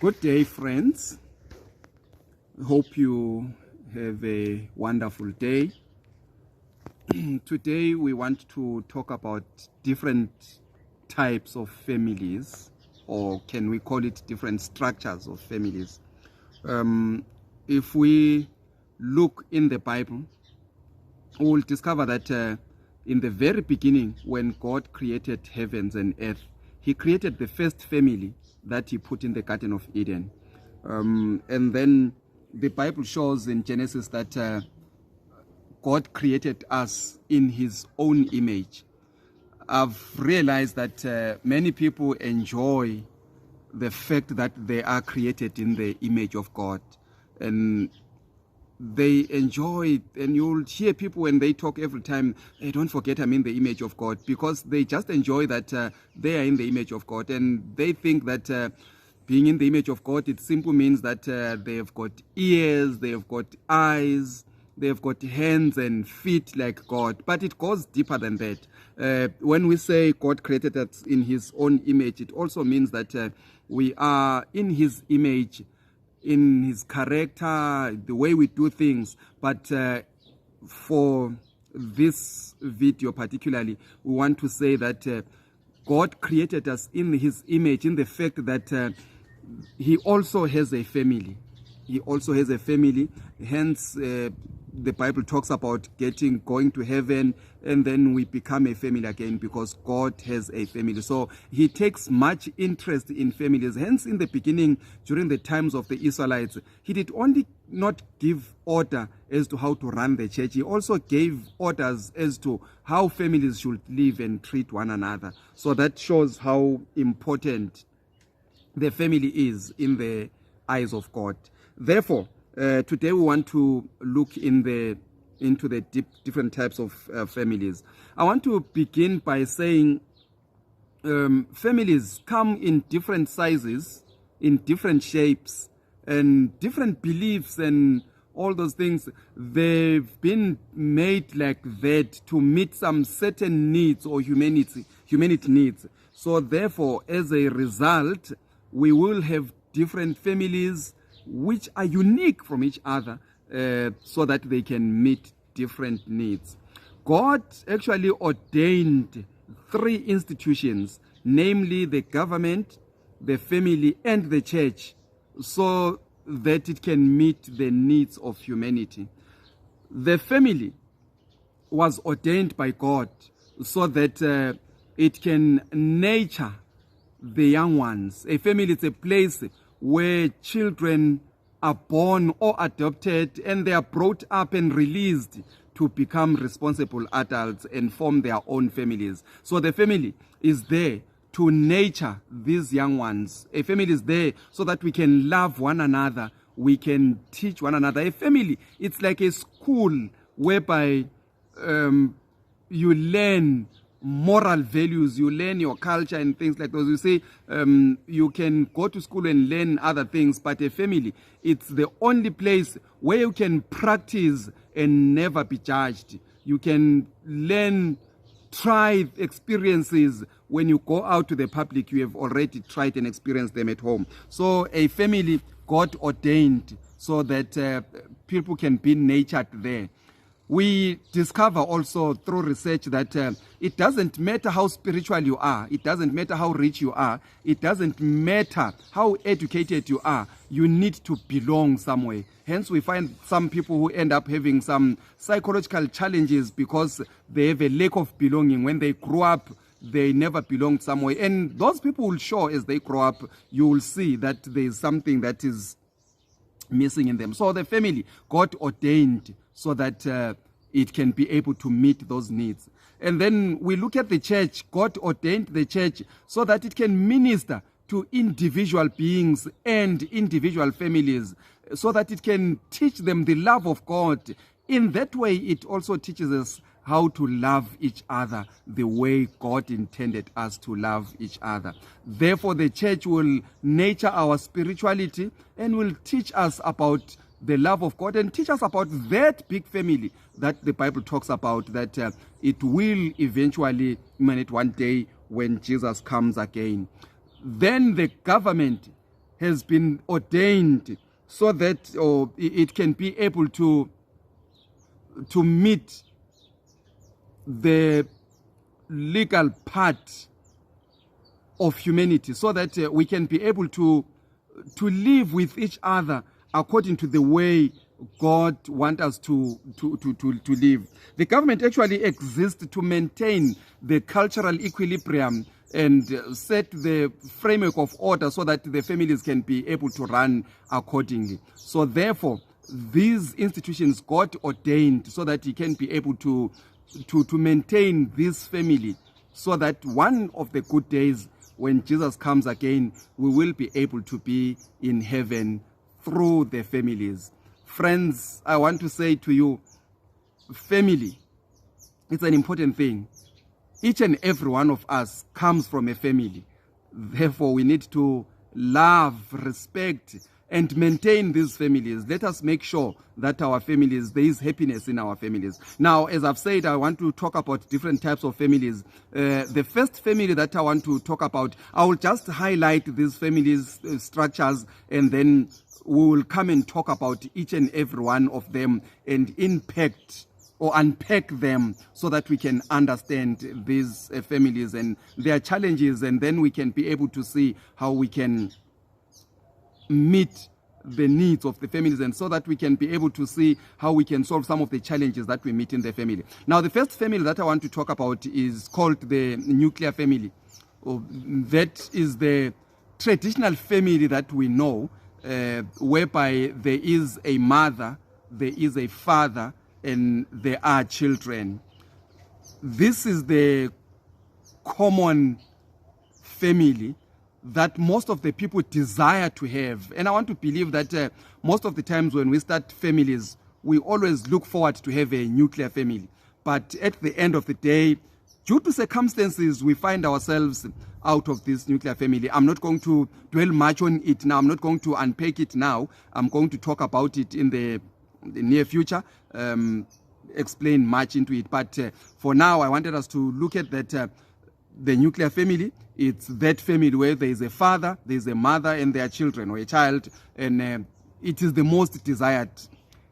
Good day, friends. Hope you have a wonderful day. Today we want to talk about different types of families, or can we call it different structures of families. If we look in the Bible, we will discover that in the very beginning, when God created heavens and earth, he created the first family that he put in the Garden of Eden. And then the Bible shows in Genesis that God created us in his own image. I've realized that many people enjoy the fact that they are created in the image of God. And they enjoy it, and you'll hear people when they talk every time, hey, don't forget I'm in the image of God, because they just enjoy that they are in the image of God, and they think that being in the image of God, it simply means that they've got ears, they've got eyes, they've got hands and feet like God. But it goes deeper than that. When we say God created us in his own image, it also means that we are in his image, in his character, the way we do things. But for this video particularly, we want to say that God created us in his image, in the fact that he also has a family. He also has a family. Hence, the Bible talks about going to heaven, and then we become a family again because God has a family. So he takes much interest in families. Hence, in the beginning, during the times of the Israelites, he did only not give order as to how to run the church. He also gave orders as to how families should live and treat one another. So that shows how important the family is in the eyes of God. Therefore, today we want to look into the different types of families. I want to begin by saying families come in different sizes, in different shapes, and different beliefs and all those things. They've been made like that to meet some certain needs or humanity needs. So therefore, as a result, we will have different families which are unique from each other, so that they can meet different needs. God actually ordained 3 institutions, namely the government, the family, and the church, so that it can meet the needs of humanity. The family was ordained by God so that it can nurture the young ones. A family is a place where children are born or adopted, and they are brought up and released to become responsible adults and form their own families. So the family is there to nurture these young ones. A family is there so that we can love one another, we can teach one another. A family, it's like a school whereby you learn moral values, you learn your culture and things like those. You say you can go to school and learn other things, but a family, it's the only place where you can practice and never be judged. You can learn, try experiences. When you go out to the public, you have already tried and experienced them at home. So a family, God ordained so that people can be nurtured there. We discover also through research that it doesn't matter how spiritual you are, it doesn't matter how rich you are, it doesn't matter how educated you are, you need to belong somewhere. Hence, we find some people who end up having some psychological challenges because they have a lack of belonging. When they grow up, they never belonged somewhere. And those people will show as they grow up, you will see that there is something that is missing in them. So the family, God ordained so that it can be able to meet those needs. And then we look at the church. God ordained the church so that it can minister to individual beings and individual families, so that it can teach them the love of God. In that way, it also teaches us how to love each other the way God intended us to love each other. Therefore, the church will nurture our spirituality and will teach us about the love of God and teach us about that big family that the Bible talks about, that it will eventually emanate one day when Jesus comes again. Then the government has been ordained so that it can be able to meet the legal part of humanity, so that we can be able to live with each other according to the way God wants us to live. The government actually exists to maintain the cultural equilibrium and set the framework of order so that the families can be able to run accordingly. So therefore, these institutions got ordained so that he can be able to maintain this family, so that one of the good days when Jesus comes again, we will be able to be in heaven through the families. Friends, I want to say to you, family, it's an important thing. Each and every one of us comes from a family. Therefore, we need to love, respect, and maintain these families. Let us make sure that our families, there is happiness in our families. Now, as I've said, I want to talk about different types of families. The first family that I want to talk about, I will just highlight these families' structures, and then we will come and talk about each and every one of them and impact or unpack them so that we can understand these families and their challenges, and then we can be able to see how we can meet the needs of the families, and so that we can be able to see how we can solve some of the challenges that we meet in the family. Now, the first family that I want to talk about is called the nuclear family. That is the traditional family that we know, whereby there is a mother, there is a father, and there are children. This is the common family that most of the people desire to have. And I want to believe that most of the times when we start families, we always look forward to have a nuclear family. But at the end of the day, due to circumstances, we find ourselves out of this nuclear family. I'm not going to dwell much on it now. I'm not going to unpack it now. I'm going to talk about it in the near future, explain much into it. But for now, I wanted us to look at that the nuclear family. It's that family where there is a father, there is a mother, and their children, or a child, and it is the most desired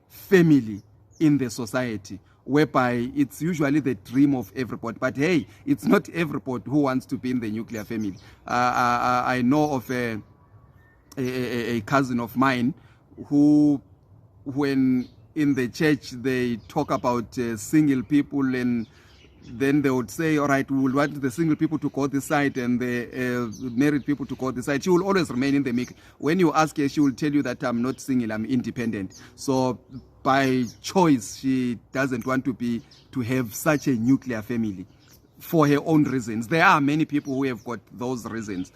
family in the society, whereby it's usually the dream of everybody. But hey, it's not everybody who wants to be in the nuclear family. I know of a cousin of mine who, when in the church they talk about single people, and then they would say, all right, we will want the single people to go this side and the married people to go this side. She will always remain in the mix. When you ask her, she will tell you that I'm not single, I'm independent. So by choice, she doesn't want to have such a nuclear family for her own reasons. There are many people who have got those reasons.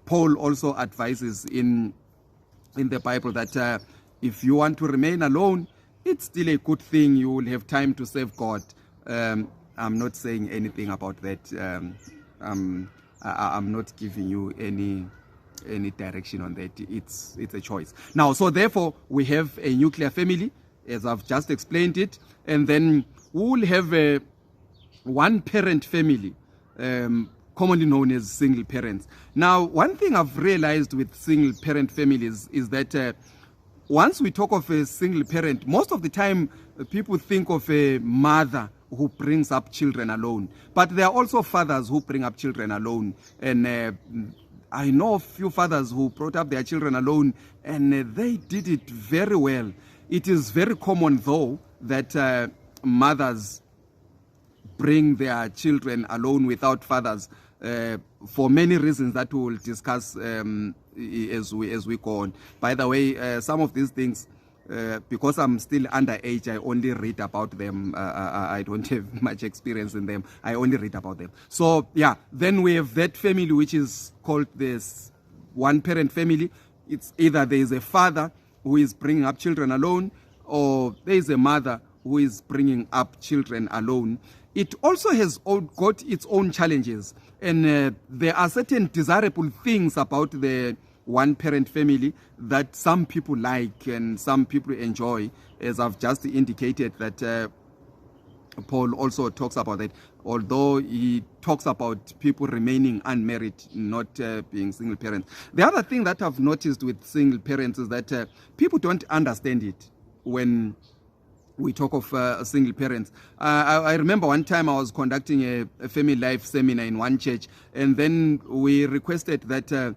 Paul also advises in the Bible that if you want to remain alone, it's still a good thing. You will have time to serve God. I'm not saying anything about that. I'm not giving you any direction on that. It's a choice. Now, so therefore, we have a nuclear family, as I've just explained it, and then we will have a one-parent family, commonly known as single parents. Now, one thing I've realized with single-parent families is that once we talk of a single parent, most of the time people think of a mother who brings up children alone. But there are also fathers who bring up children alone. And I know a few fathers who brought up their children alone, and they did it very well. It is very common, though, that mothers bring their children alone without fathers for many reasons that we will discuss as we go on. By the way, some of these things, because I'm still underage, I only read about them. I don't have much experience in them. I only read about them. So yeah, then we have that family which is called this one-parent family. It's either there is a father who is bringing up children alone, or there is a mother who is bringing up children alone. It also has got its own challenges, and there are certain desirable things about the one-parent family that some people like and some people enjoy, as I've just indicated that Paul also talks about that. although he talks about people remaining unmarried, not being single parents. The other thing that I've noticed with single parents is that people don't understand it when we talk of single parents. I remember one time I was conducting a family life seminar in one church, and then we requested that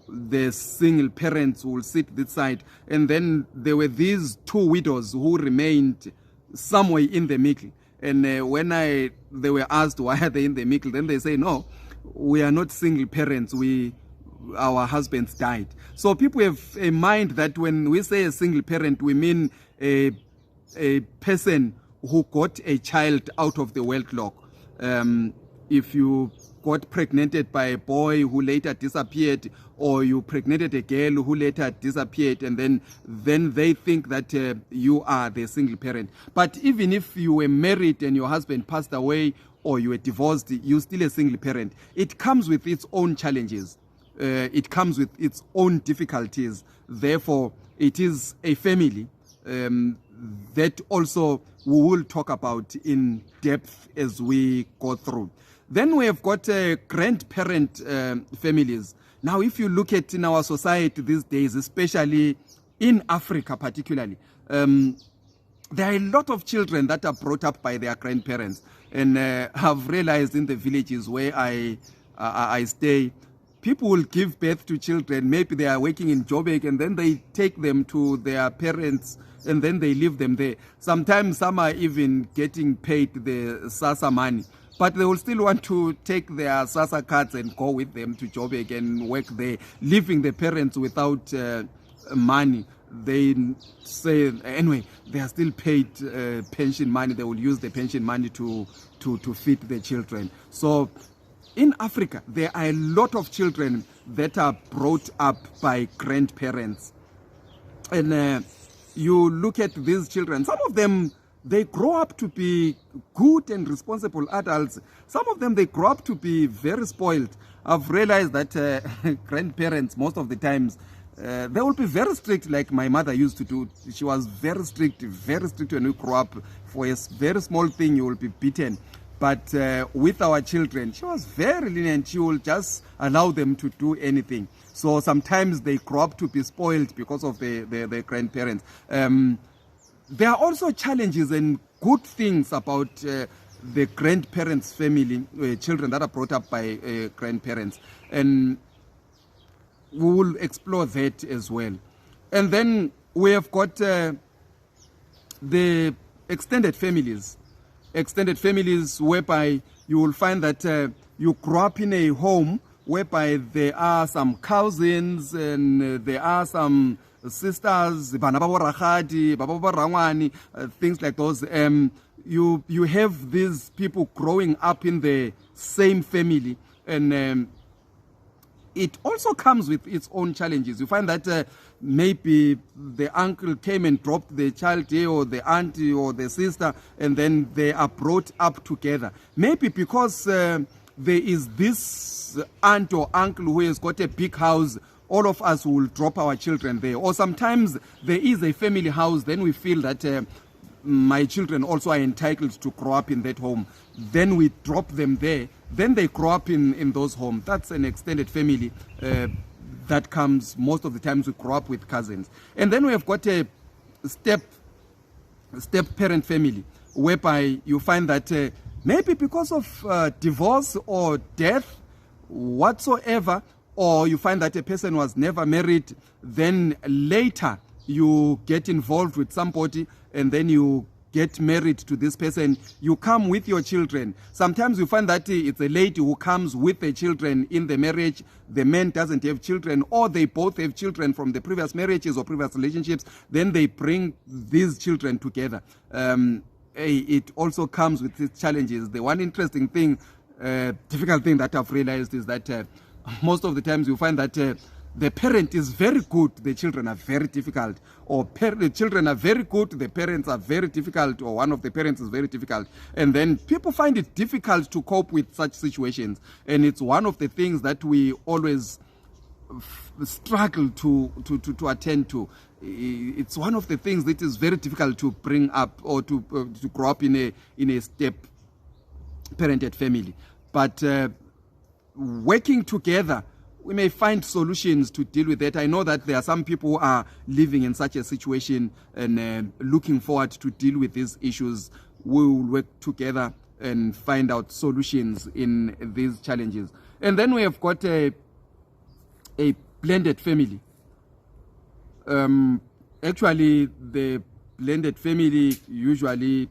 the single parents will sit this side, and then there were these two widows who remained somewhere in the middle. And when they were asked why are they in the middle, then they say, no, we are not single parents, our husbands died. So people have a mind that when we say a single parent, we mean a person who got a child out of the wedlock. If you got pregnant by a boy who later disappeared, or you pregnanted a girl who later disappeared, and then they think that you are the single parent. But even if you were married and your husband passed away, or you were divorced, you're still a single parent. It comes with its own challenges. It comes with its own difficulties. Therefore, it is a family that also we will talk about in depth as we go through. Then we have got grandparent families. Now, if you look at in our society these days, especially in Africa particularly, there are a lot of children that are brought up by their grandparents. And I've realized in the villages where I stay, people will give birth to children. Maybe they are working in Joburg, and then they take them to their parents, and then they leave them there. Sometimes some are even getting paid the SASSA money, but they will still want to take their SASSA cards and go with them to Joburg and work there, leaving the parents without money. They say, anyway, they are still paid pension money. They will use the pension money to feed the children. So in Africa, there are a lot of children that are brought up by grandparents. And you look at these children, some of them, they grow up to be good and responsible adults. Some of them, they grow up to be very spoiled. I've realized that grandparents, most of the times, they will be very strict, like my mother used to do. She was very strict when you grow up. For a very small thing, you will be beaten. But with our children, she was very lenient. She will just allow them to do anything. So sometimes they grow up to be spoiled because of their grandparents. There are also challenges and good things about the grandparents' family, children that are brought up by grandparents. And we will explore that as well. And then we have got the extended families. Extended families whereby you will find that you grow up in a home whereby there are some cousins and there are some sisters, things like those. You have these people growing up in the same family, and it also comes with its own challenges. You find that maybe the uncle came and dropped the child here, or the auntie or the sister, and then they are brought up together. Maybe because there is this aunt or uncle who has got a big house, all of us will drop our children there. Or sometimes there is a family house, then we feel that my children also are entitled to grow up in that home. Then we drop them there. Then they grow up in those homes. That's an extended family that comes most of the times. We grow up with cousins. And then we have got a step parent family, whereby you find that maybe because of divorce or death whatsoever, or you find that a person was never married, then later you get involved with somebody and then you get married to this person. You come with your children. Sometimes you find that it's a lady who comes with the children in the marriage. The man doesn't have children, or they both have children from the previous marriages or previous relationships. Then they bring these children together. It also comes with its challenges. The one interesting thing, difficult thing that I've realized is that most of the times you find that the parent is very good, the children are very difficult, or the children are very good, the parents are very difficult, or one of the parents is very difficult. And then people find it difficult to cope with such situations. And it's one of the things that we always struggle to attend to. It's one of the things that is very difficult to bring up, or to grow up in a step parented family. But working together, we may find solutions to deal with that. I know that there are some people who are living in such a situation and looking forward to deal with these issues. We will work together and find out solutions in these challenges. And then we have got a blended family. Actually, the blended family, usually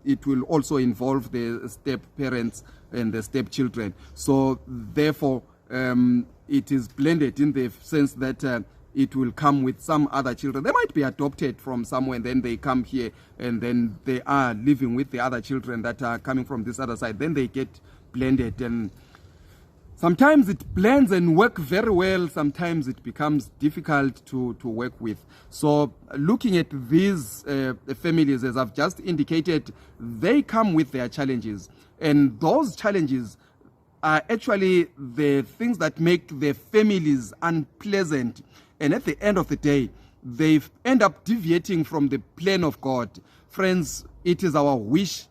it will also involve the step parents and the step children. So therefore, it is blended in the sense that it will come with some other children. They might be adopted from somewhere, and then they come here, and then they are living with the other children that are coming from this other side. Then they get blended, and sometimes it blends and work very well. Sometimes it becomes difficult to work with. So looking at these families, as I've just indicated, they come with their challenges. And those challenges are actually the things that make the families unpleasant. And at the end of the day, they end up deviating from the plan of God. Friends, it is our wish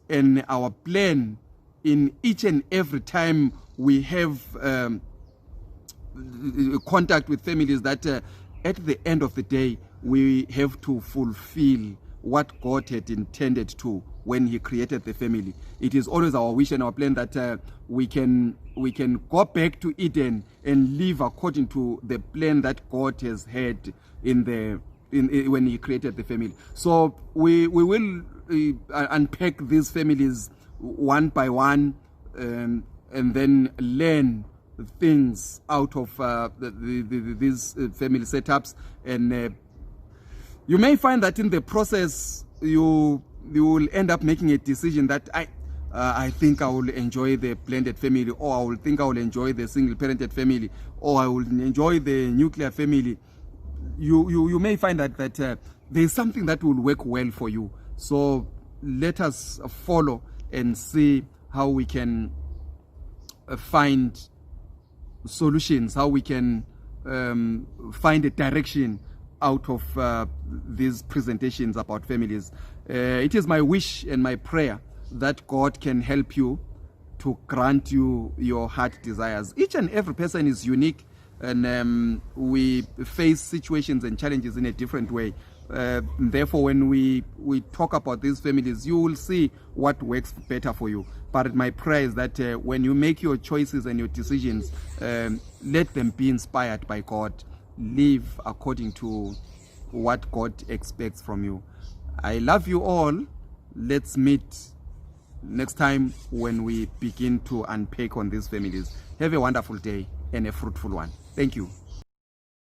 and our plan in each and every time we have contact with families that at the end of the day, we have to fulfill what God had intended to when he created the family. It is always our wish and our plan that we can go back to Eden and live according to the plan that God has had when he created the family. So we will unpack these families one by one, and then learn things out of these family setups. And you may find that in the process you will end up making a decision that I think I will enjoy the blended family, or I will think I will enjoy the single parented family, or I will enjoy the nuclear family. You may find that there is something that will work well for you. So let us follow and see how we can find solutions, how we can find a direction out of these presentations about families. It is my wish and my prayer that God can help you to grant you your heart desires. Each and every person is unique, and we face situations and challenges in a different way. Therefore, when we talk about these families, you will see what works better for you. But my prayer is that when you make your choices and your decisions, let them be inspired by God. Live according to what God expects from you. I love you all. Let's meet next time when we begin to unpack on these families. Have a wonderful day and a fruitful one. Thank you.